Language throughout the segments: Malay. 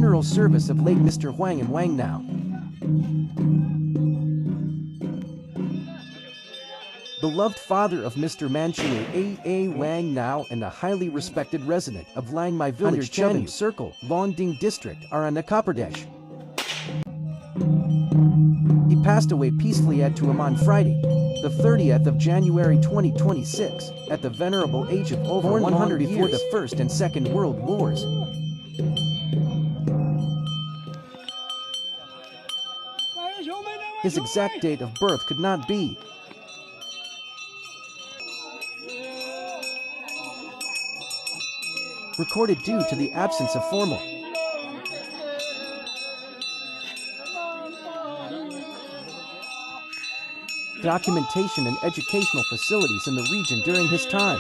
funeral service of late Mr. Huang in Wangnao. Beloved father of Mr. Manchui A. Wangnao and a highly respected resident of Langmai village Chenu Circle, Longding District, Arunachal Pradesh. He passed away peacefully at Tuam on Friday, the 30th of January 2026, at the venerable age of over 100 before the First and Second World Wars. His exact date of birth could not be recorded due to the absence of formal documentation and educational facilities in the region during his time.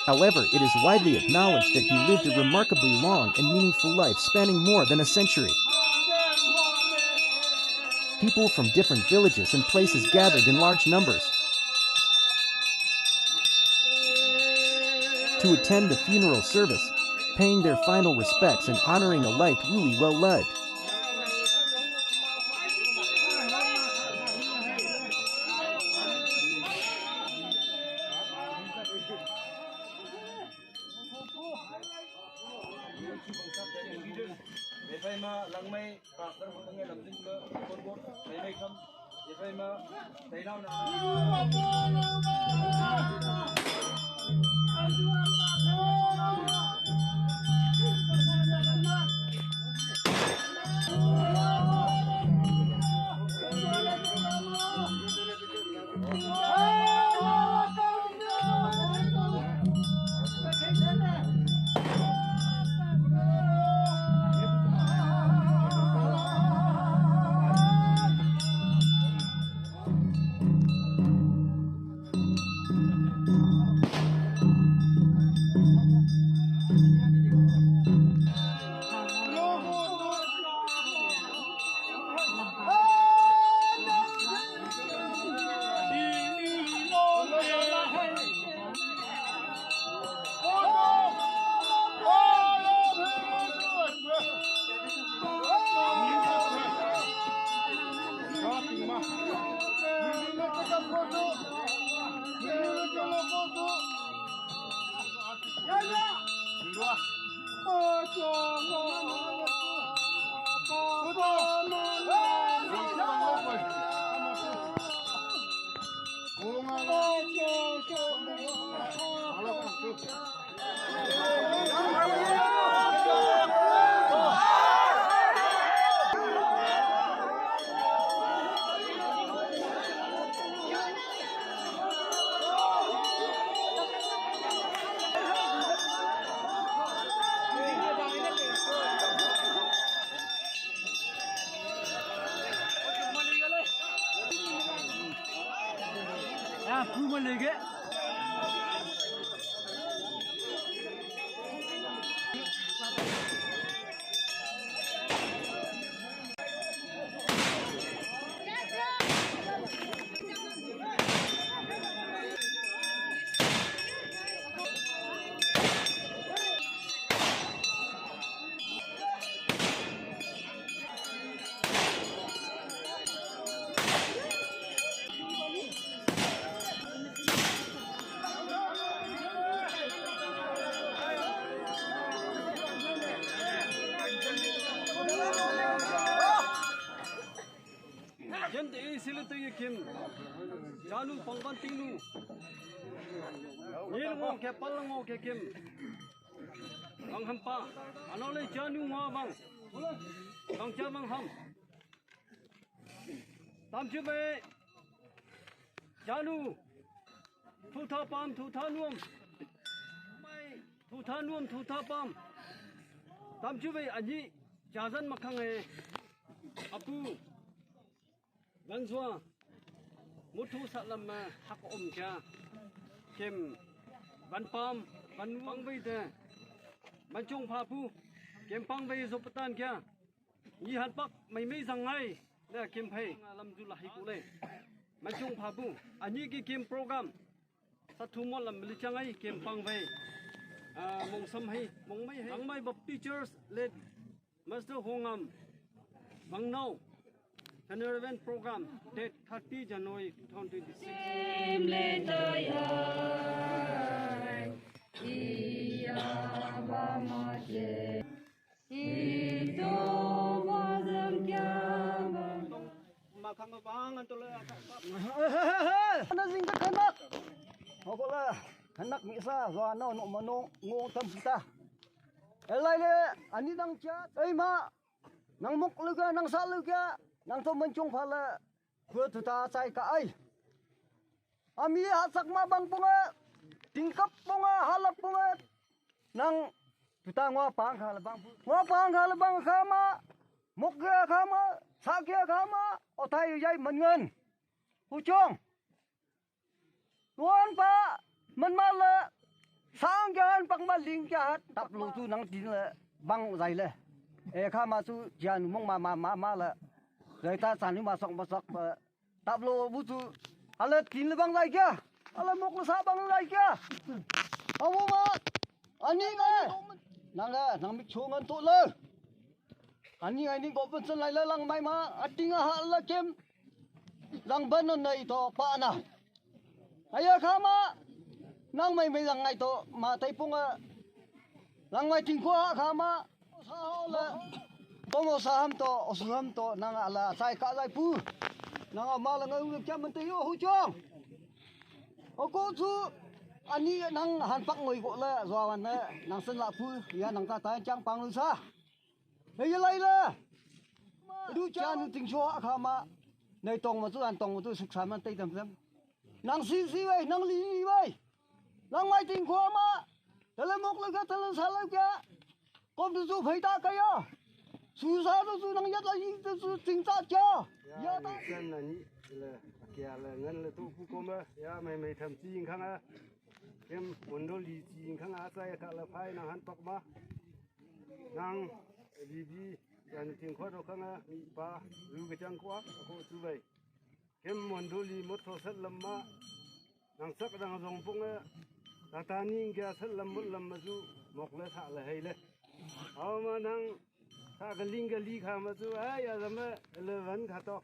However, it is widely acknowledged that he lived a remarkably long and meaningful life spanning more than a century. People from different villages and places gathered in large numbers to attend the funeral service, paying their final respects and honoring a life really well led. Janu pangkantinu nilngo ke palango ke kim ang hampa anole janu ngawang ang jamang ham tamjube janu thuta pam thuta nuam mai thuta nuam thuta pam tamjube aji jazan makhange apu Ganswa mutu salam hak kya kem ban pam ban pang bei de ban chung pha pu kem pang bei zopatan kya yi han pak mai mai zangai da kem phai lam ju lahi ku le ban chung pha pu ani ki kem program sathu mo lam li changai kem pang bei mong sam hai mong mai hai ang mai bap teachers led Master Hongam Bang now annual event program date 30 January 2026 makamabang tuloy ana sing kanak hokola kanak misa zo no no mano ngo tam sita elai le ani nang cha ei ma nang muk luga nang sa luga nang to mencung phala khu tu ta sai ka ai ami hasak ma bang punga tingkap punga halap punga nang tu ta ngwa pang khala bang ngwa pang khala bang khama muk ga khama sa kia khama o thai yai man ngen hu chong luan pa man ma la sang gan pak ma ling cha tap lu tu nang tin la bang zai le e kha ma su jan mong ma la zai ta san ni ma sok tap lu bu tu ala tin le bang zai kya ala mok la sa bang zai kya awu ma ani ga nang mi chong an to le ani ai ni go pen san lai la lang mai ma atinga ha la kem lang ban nei to pa na aya khama nang mai lang ngai to ma tai punga lang mai ting kwa khama sa la to mo sa ham to osam to nang ala sai ka lai pu nang ma la ngai u cham man te yo hu chong o ko chu ani nang han pak ngoi go la zo wan na nang san la pu ya nang ta ta chang pang lu sa hey lai la du cha nu ting cho khama nei tong ma chu an tong ma chu suk sa man tai tam tam nang si wei nang li wei nang mai ting kho ma tele mok la ga tele sa la ga kom du su phai ta ka ya su sa du su nang yat la yi du su ting ta cha ya ta san na ni le kya le ngan le tu ku ko ma ya mai tham chi ing khang a kem mon do li chi ing khang a sai ka la phai na han pak ma nang bi yan ting kho do khang a mi pa ru ga chang kwa ko chu wei kem mon do li mot tho sat lam ma nang sak dang zong pung a ta ta ni kya sat lam mut lam ma chu mok le tha le hai le aw ma nang ta ga ling ga li kha ma chu ai ya za ma le wan kha to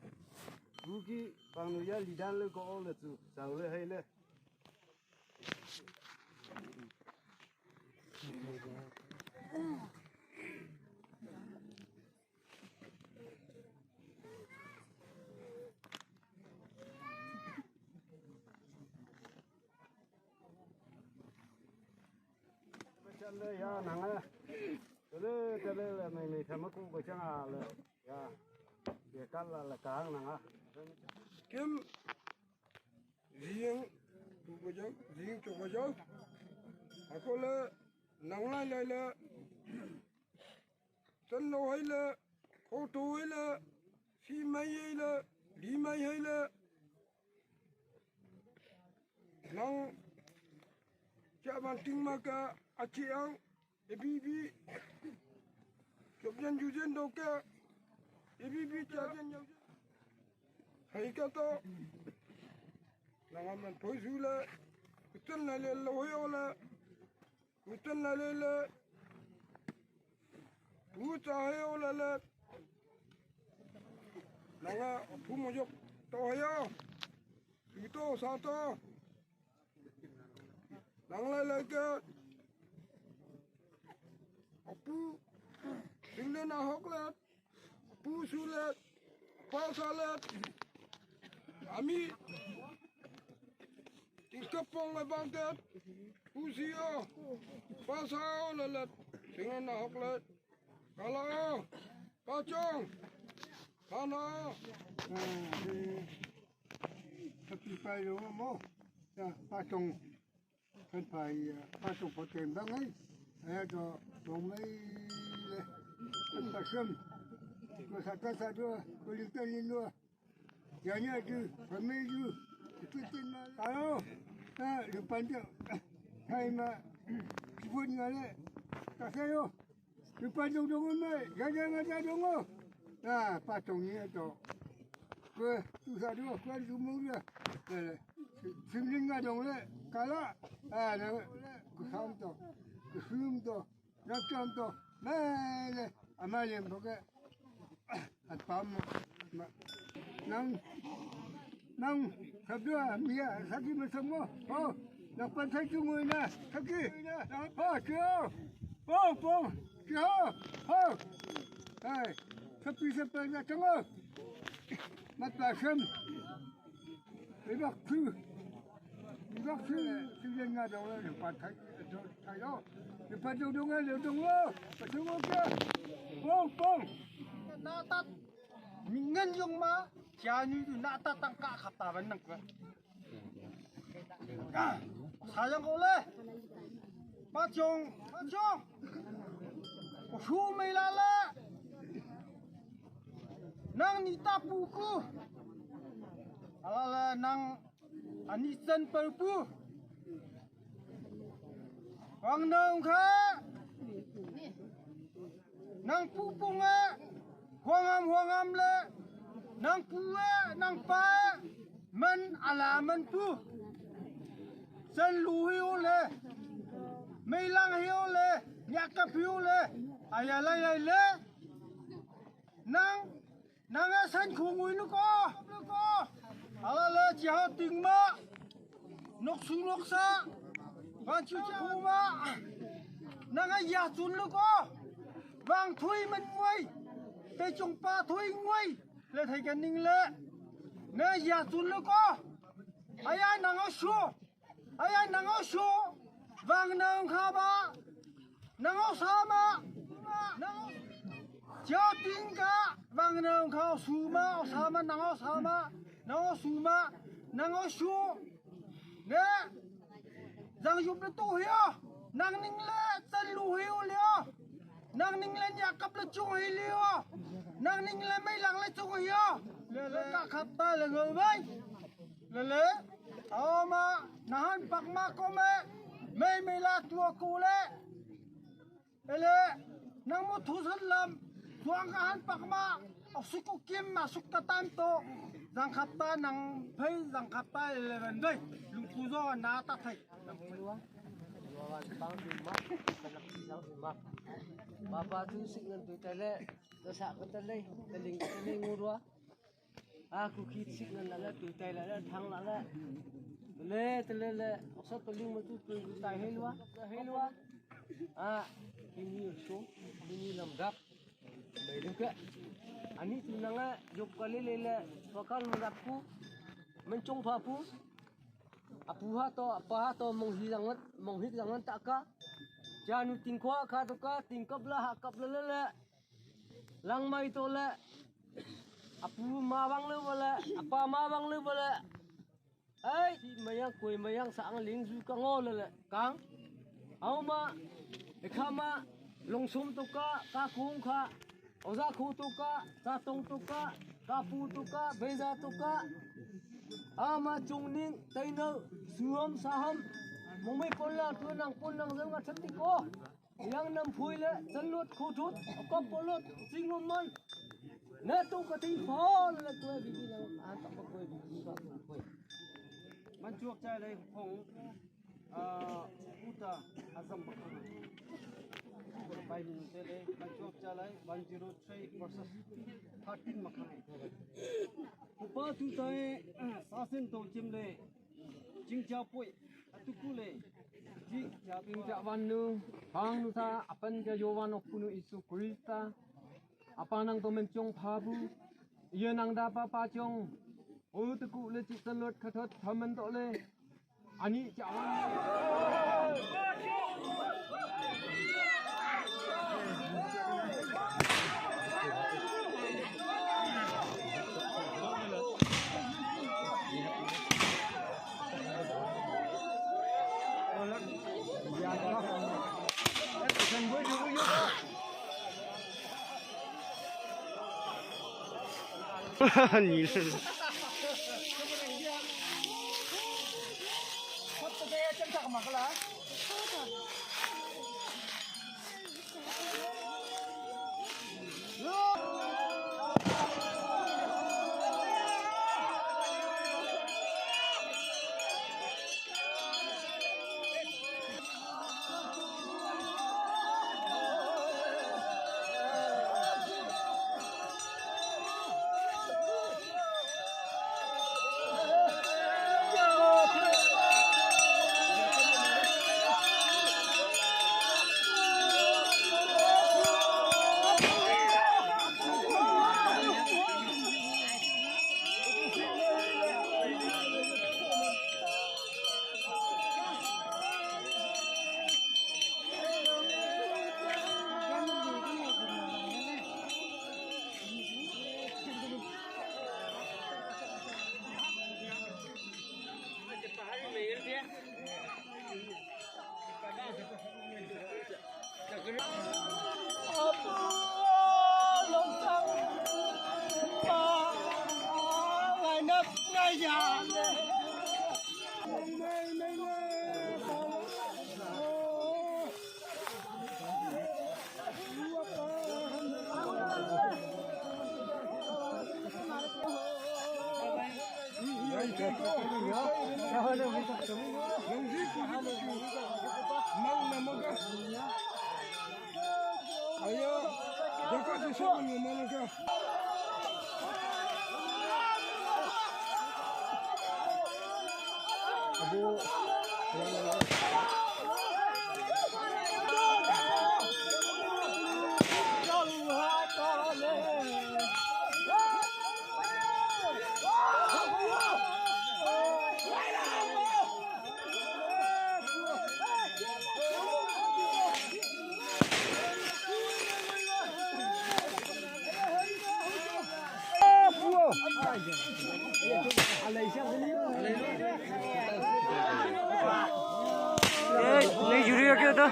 ru ki pang nu ya li dan le ko le chu sao le hai le le ya nang a le mai tham ku ko chang a le ya ye kan la ka nang a kim riêng tu ko jang riêng cho ko jang ako le nang lai le tan no hai le ko tu hai le si mai hai le li mai hai le nang cha ban ting ma ka achi ang ebibi chobjan jujen do ka ebibi cha jan yau hai ka to nang man phoi su la kutan la le lo yo la kutan la le tu cha yo la nang a phu mo yok to yo tu to sa to nang la ka apu single na hoklet pu sulet pa salet ami tingkapong la bangtet pu sio pa sao lalet single na hoklet kala pa chong kana tapi payo mo ya patong kan pai patong potem bangai ada domai le pasam ko sakasa do ko litan lo ya nya tu pemilu itu tin ayo depan tu hai ma kibun ngale kasayo depan dong mai jangan ada dong patong ni tu ko tu sadu ko rumung dia singling dong le kala na ko sam to zoom to nak jam to mele amalem boke at pam nang kabia mia saki masamo oh nak pantai tungui na saki oh cio pom cio oh hai sapi na tengok mat pasam ibak tu dia ngada orang depan thai đó depan dong lo pasang ke pom na tat mingan yung ma jani tu na tat tangka khata ban nang ka sayang ole pachong shu mai la la nang ni tapuku ala nang anisan perpu wang nang kha nang pupunga huangam le nang puwe nang pa man ala man pu san lu hiu le mei lang hiu le nya ka hiu le aya lai le nang a san khu ngui nu ko ala le chiao ting ma nok su nok sa ba chu khu ma nang a ya chun lu ko vang thui man ngui te chung pa thui ngui le thai kan ning le ne ya chun lu ko aya nang a shu vang nang kha ba nang a sa ma nang chiao ting ka vang nang kha su ma sa ma nang a sa ma nang a su ma nang a shu ne Giang yup le tu hiyo nang ning le san lu hiyo liyo nang ning le nya kap le chung hi liyo nang ning le mai lang le chung hiyo le ka khap ta le ngoi bai le ao ma nahan pak ma ko me la tua ku le nang mo thu san lam tuang ka han pak ma suku kim ma suk ta tan to giang khap ta nang phei giang khap ta le ban dai lung ku zo na ta thai Bapa tu signal tu tele dosa ko tele teling tele ngurwa aku kit signal la tu tele la thang la tele le osa teling matu tu tai helwa ini show ini lamgap baik ke ani tu nanga jok kali le bakal mengapku mencung papu apuha to apa to monghit jangan tak ka janu tingkwa kha to ka tingkap la hakap le lang mai to le apu ma bang le wala apa ma bang le wala ai mayang koi mayang sang ling su ka ngol le kang au ma ekhama longsum to ka kung kha oza khu to ka ta tong to ka pu to ka beza to ka ama chungning taino suom saham mongmei polla tu nang pon nang zang thati ko yang nam phui le chanlut khu thut ko polot singum man na tu ka ti phol le tu bi nang an ta ko bi ba ko man chuak chai le phong uta azam ba ko pai ni te le man chuak chai le 103 versus 13 makhai upa tu tai sasen to chim le jing cha poi atuku le ji ja ping ja wan nu hang nu sa apan ja yowan okunu isu krista apanang to men chong phabu ye nang da pa chong o tu ku le chi salot khathot thaman to le ani ja wan你是 Hãy subscribe cho kênh Ghiền Mì Gõ để không bỏ lỡ Mang namaga. Ayo, dekat di sini namaga. Ni juri ke ta?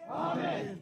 Amen.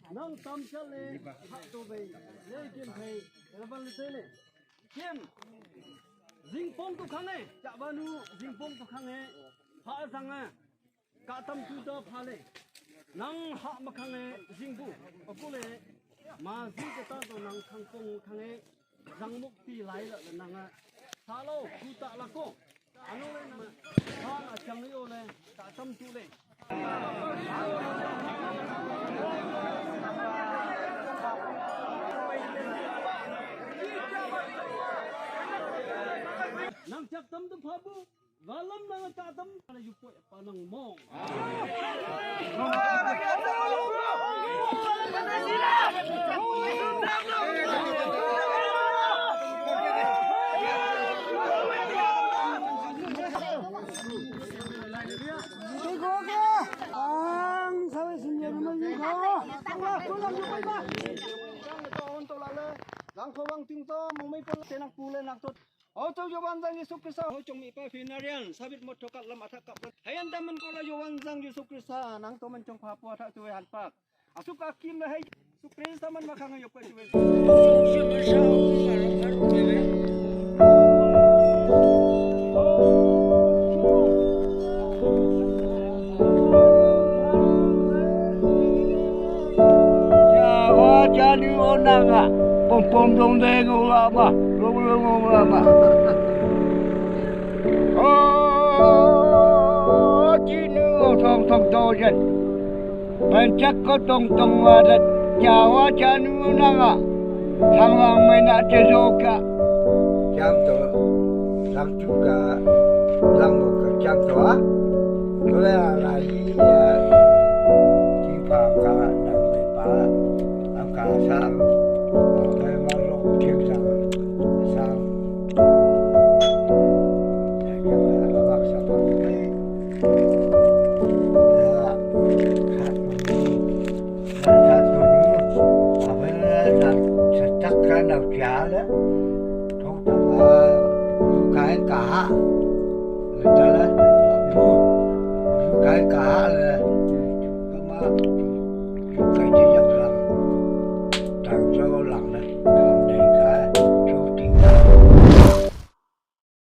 Nang tam chale hak to be le kim phai rabal le tele kim jingpong to khane cha banu jingpong to khane pha sanga ka tam tu da phale nang ha ma khane jingbu akule ma ji ka ta to nang khangpong khane jangmuk pi lai la nang sa lo ku ta la ko anu le ma ha a chang le yo le ka tam tu le nang chak tam tu phabu walam nang ta tam na yu po panang mong Lang khawang ting to mong may pala tenang pula nak tot. O to Yohan Zang Yesus Kristus ho chong mi pa finarian sabit mo tokat lam athak kap. Hayan daman ko la Yohan Zang Yesus Kristus nang to man chong phapo athak tuwe hanpak. Asuk akim la hay Yesus Kristus man makhang yok pa tuwe. Jadi orang ah, pom dong deng ulama, ulama. Oh, cinu thong thong to jen. Pancak ko tong wadat Jawa janu nanga Sangwang mena jezoka Jam to Lang juga Lang ke jam to Kole alai Jipa ka Nang mai pa Angka sang Memang lo kim sang Sang Jangan awak sabang ni Takkan nào trả đó không cái cả người ta là cái cả là mà cái gì vậy là thằng sao